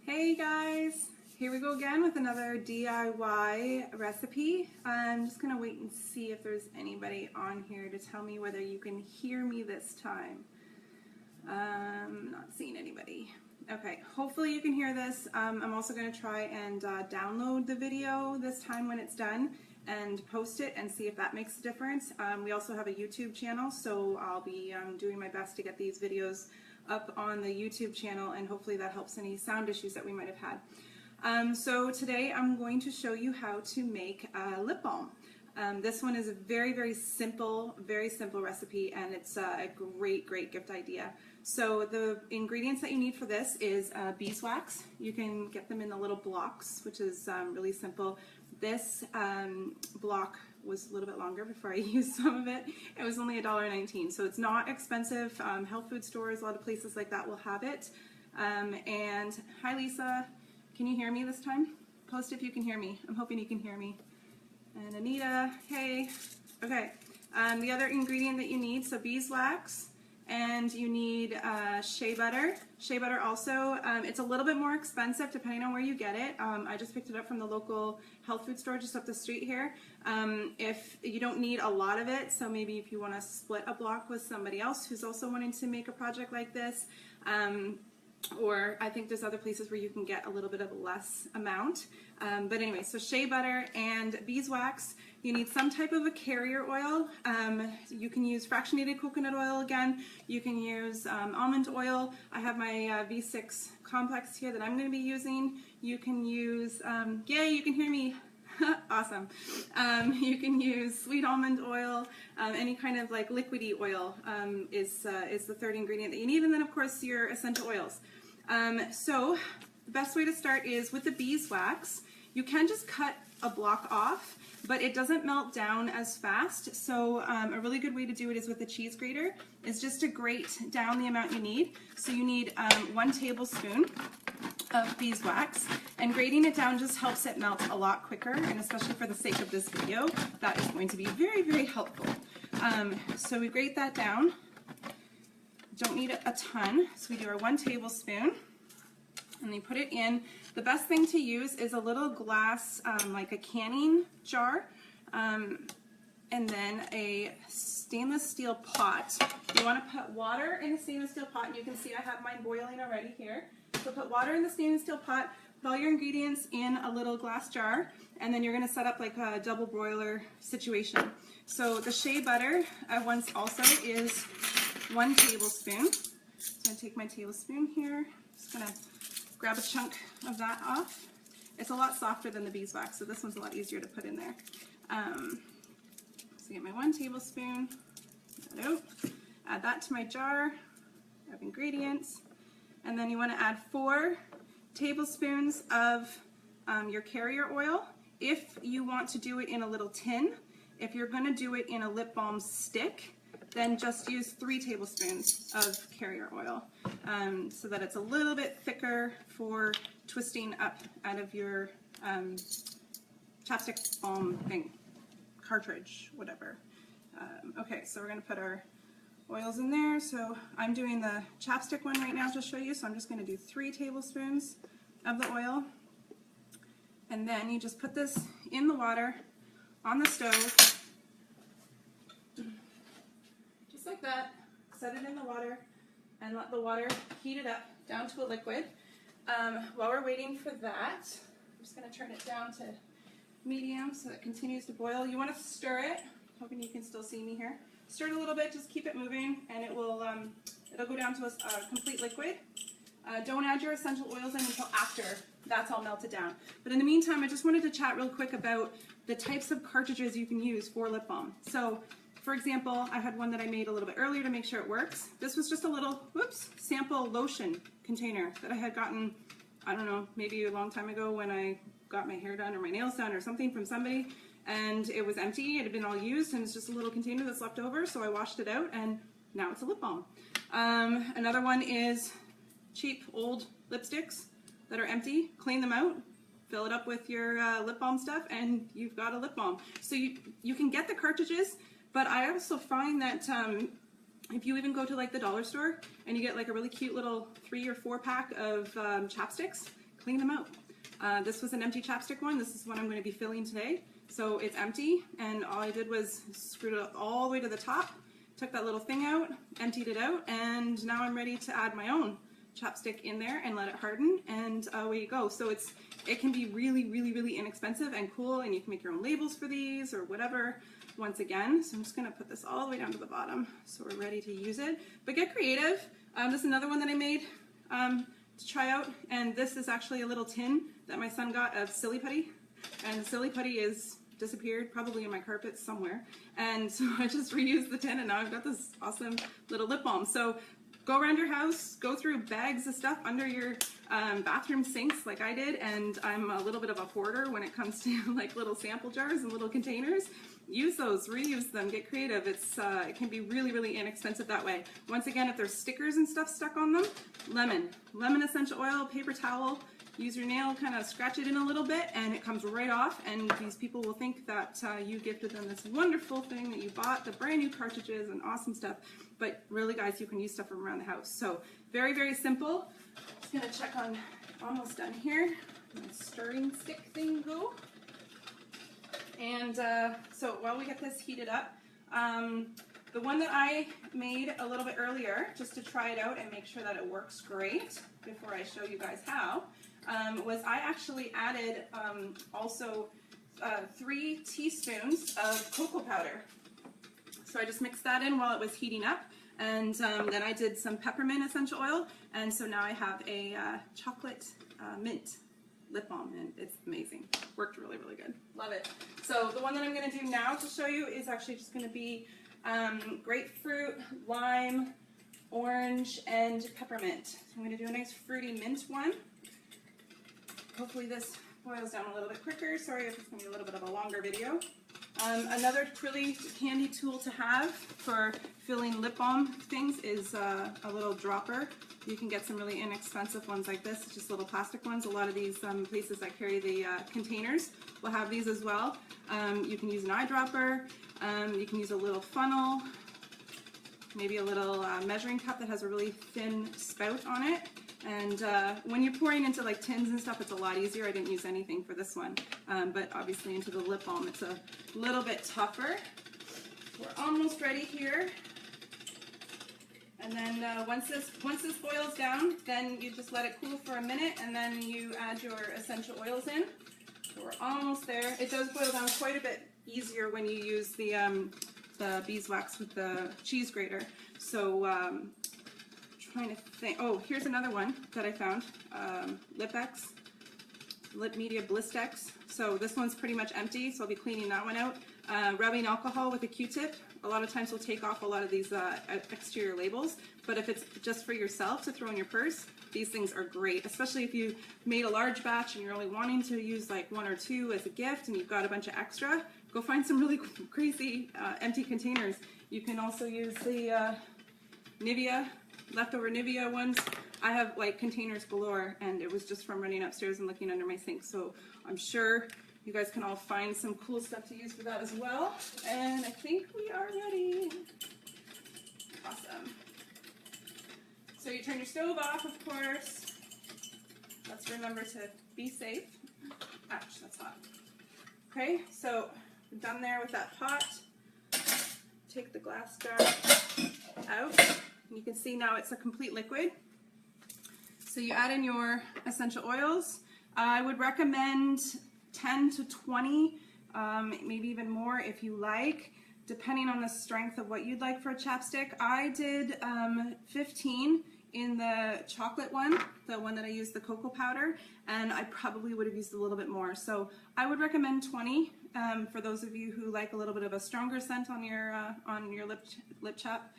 Hey guys, here we go again with another DIY recipe. I'm just gonna wait and see if there's anybody on here to tell me whether you can hear me this time. Not seeing anybody. Okay, hopefully you can hear this. I'm also gonna try and download the video this time when it's done and post it and see if that makes a difference. We also have a YouTube channel, so I'll be doing my best to get these videos up on the YouTube channel, and hopefully that helps any sound issues that we might have had. So today I'm going to show you how to make a lip balm. This one is a very simple recipe, and it's a great gift idea. So the ingredients that you need for this is beeswax. You can get them in the little blocks, which is really simple. This block was a little bit longer before I used some of it. It was only $1.19, so it's not expensive. Health food stores, a lot of places like that will have it. And hi Lisa, can you hear me this time? Post if you can hear me. I'm hoping you can hear me. And Anita, hey. Okay, the other ingredient that you need, so beeswax, and you need shea butter. Shea butter also, it's a little bit more expensive depending on where you get it. I just picked it up from the local health food store just up the street here. If you don't need a lot of it, so maybe if you want to split a block with somebody else who's also wanting to make a project like this, or I think there's other places where you can get a little bit of less amount. But anyway, so shea butter and beeswax. You need some type of a carrier oil. You can use fractionated coconut oil again. You can use almond oil. I have my V6 complex here that I'm going to be using. You can use, yay, you can hear me. Awesome. You can use sweet almond oil, any kind of like liquidy oil is the third ingredient that you need, and then of course your essential oils. So the best way to start is with the beeswax. You can just cut a block off, but it doesn't melt down as fast, so a really good way to do it is with a cheese grater, is just to grate down the amount you need. So you need 1 tablespoon of beeswax, and grating it down just helps it melt a lot quicker, and especially for the sake of this video, that is going to be very helpful. So we grate that down. Don't need a ton, so we do our 1 tablespoon, and you put it in. The best thing to use is a little glass, like a canning jar, and then a stainless steel pot. You want to put water in a stainless steel pot, and you can see I have mine boiling already here. So put water in the stainless steel pot, put all your ingredients in a little glass jar, and then you're going to set up like a double broiler situation. So the shea butter also is 1 tablespoon. So I'm going to take my tablespoon here, just going to grab a chunk of that off. It's a lot softer than the beeswax, so this one's a lot easier to put in there. So get my 1 tablespoon, get that out, add that to my jar of ingredients, and then you want to add 4 tablespoons of your carrier oil. If you want to do it in a little tin, if you're going to do it in a lip balm stick, then just use 3 tablespoons of carrier oil, so that it's a little bit thicker for twisting up out of your chapstick balm thing, cartridge, whatever. Okay, so we're going to put our oils in there. So I'm doing the chapstick one right now to show you, so I'm just going to do 3 tablespoons of the oil. And then you just put this in the water on the stove, just like that. Set it in the water and let the water heat it up down to a liquid. While we're waiting for that, I'm just going to turn it down to medium so it continues to boil. You want to stir it. Hoping you can still see me here. Stir it a little bit, just keep it moving, and it will it'll go down to a complete liquid. Don't add your essential oils in until after that's all melted down. But in the meantime, I just wanted to chat real quick about the types of cartridges you can use for lip balm. So, for example, I had one that I made a little bit earlier to make sure it works. This was just a little, sample lotion container that I had gotten, I don't know, maybe a long time ago when I got my hair done or my nails done or something from somebody. And it was empty, it had been all used, and it's just a little container that's left over, so I washed it out, and now it's a lip balm. Another one is cheap old lipsticks that are empty. Clean them out, fill it up with your lip balm stuff, and you've got a lip balm. So you can get the cartridges, but I also find that if you even go to like the dollar store and you get like a really cute little 3 or 4 pack of chapsticks, clean them out. This was an empty chapstick one. This is what I'm going to be filling today. So it's empty, and all I did was screwed it all the way to the top, took that little thing out, emptied it out, and now I'm ready to add my own chapstick in there and let it harden, and away you go. So it can be really, really, really inexpensive and cool, and you can make your own labels for these or whatever. Once again, so I'm just going to put this all the way down to the bottom so we're ready to use it. But get creative. This is another one that I made to try out, and this is actually a little tin that my son got of silly putty, and silly putty is disappeared probably in my carpet somewhere, and so I just reused the tin, and now I've got this awesome little lip balm. So go around your house, go through bags of stuff under your bathroom sinks like I did, and I'm a little bit of a hoarder when it comes to like little sample jars and little containers. Use those, reuse them, get creative. It can be really, really inexpensive that way. Once again, if there's stickers and stuff stuck on them, lemon essential oil, paper towel, use your nail, kind of scratch it in a little bit, and it comes right off, and these people will think that you gifted them this wonderful thing that you bought, the brand new cartridges and awesome stuff. But really, guys, you can use stuff from around the house. So very, very simple. Just gonna check on, almost done here. My stirring stick thing go. And so while we get this heated up, the one that I made a little bit earlier, just to try it out and make sure that it works great before I show you guys how, was I actually added also 3 teaspoons of cocoa powder. So I just mixed that in while it was heating up, and then I did some peppermint essential oil, and so now I have a chocolate mint lip balm, and it's amazing. Worked really, really good. Love it. So the one that I'm going to do now to show you is actually just going to be grapefruit, lime, orange, and peppermint. So I'm going to do a nice fruity mint one. Hopefully this boils down a little bit quicker. Sorry if it's going to be a little bit of a longer video. Another really handy tool to have for filling lip balm things is a little dropper. You can get some really inexpensive ones like this, just little plastic ones. A lot of these places that carry the containers will have these as well. You can use an eyedropper. You can use a little funnel, maybe a little measuring cup that has a really thin spout on it. And when you're pouring into like tins and stuff, it's a lot easier. I didn't use anything for this one, but obviously into the lip balm, it's a little bit tougher. We're almost ready here. And then once this boils down, then you just let it cool for a minute, and then you add your essential oils in. So we're almost there. It does boil down quite a bit easier when you use the beeswax with the cheese grater. So trying to think. Oh, here's another one that I found. Lip Media Blistex. So this one's pretty much empty, so I'll be cleaning that one out. Rubbing alcohol with a Q-tip. A lot of times will take off a lot of these exterior labels, but if it's just for yourself to throw in your purse, these things are great, especially if you made a large batch and you're only wanting to use like 1 or 2 as a gift and you've got a bunch of extra. Go find some really crazy empty containers. You can also use the leftover Nivea ones. I have like containers galore, and it was just from running upstairs and looking under my sink, so I'm sure you guys can all find some cool stuff to use for that as well. And I think we are ready. Awesome. So you turn your stove off, of course. Let's remember to be safe. Ouch, that's hot. Okay, so we're done there with that pot. Take the glass jar out. And you can see now it's a complete liquid. So you add in your essential oils. I would recommend 10 to 20, maybe even more if you like, depending on the strength of what you'd like for a chapstick. I did 15 in the chocolate one, the one that I used the cocoa powder, and I probably would have used a little bit more. So I would recommend 20 for those of you who like a little bit of a stronger scent on your lip chap.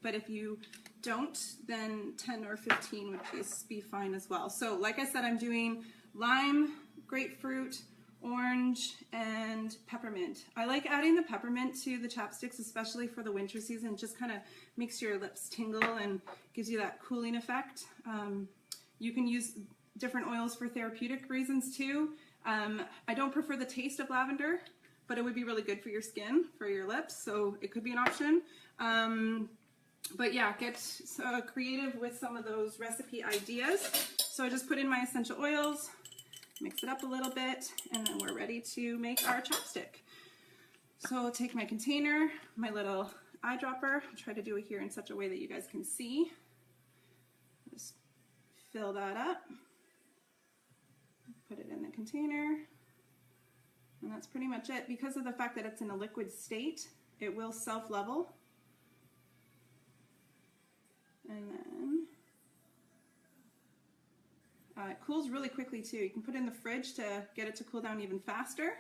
But if you don't, then 10 or 15 would be fine as well. So like I said, I'm doing lime, grapefruit, orange, and peppermint. I like adding the peppermint to the chapsticks, especially for the winter season. It just kind of makes your lips tingle and gives you that cooling effect. You can use different oils for therapeutic reasons too. I don't prefer the taste of lavender, but it would be really good for your skin, for your lips, so it could be an option. But yeah, get creative with some of those recipe ideas. So I just put in my essential oils, mix it up a little bit, and then we're ready to make our chapstick. So I'll take my container, my little eyedropper, I'll try to do it here in such a way that you guys can see. Just fill that up, put it in the container, and that's pretty much it. Because of the fact that it's in a liquid state, it will self-level. And then it cools really quickly too. You can put it in the fridge to get it to cool down even faster.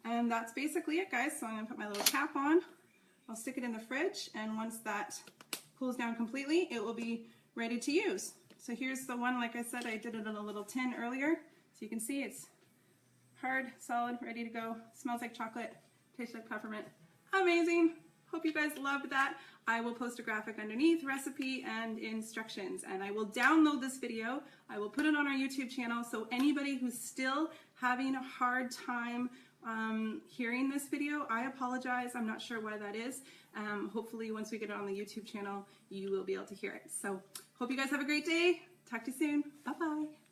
And that's basically it, guys. So I'm gonna put my little cap on. I'll stick it in the fridge, and once that cools down completely, it will be ready to use. So here's the one, like I said, I did it in a little tin earlier. So you can see it's hard, solid, ready to go. Smells like chocolate, tastes like peppermint. Amazing. Hope you guys loved that. I will post a graphic underneath, recipe and instructions, and I will download this video. I will put it on our YouTube channel, so anybody who's still having a hard time hearing this video, I apologize. I'm not sure why that is. Hopefully once we get it on the YouTube channel, you will be able to hear it. So hope you guys have a great day. Talk to you soon. Bye-bye.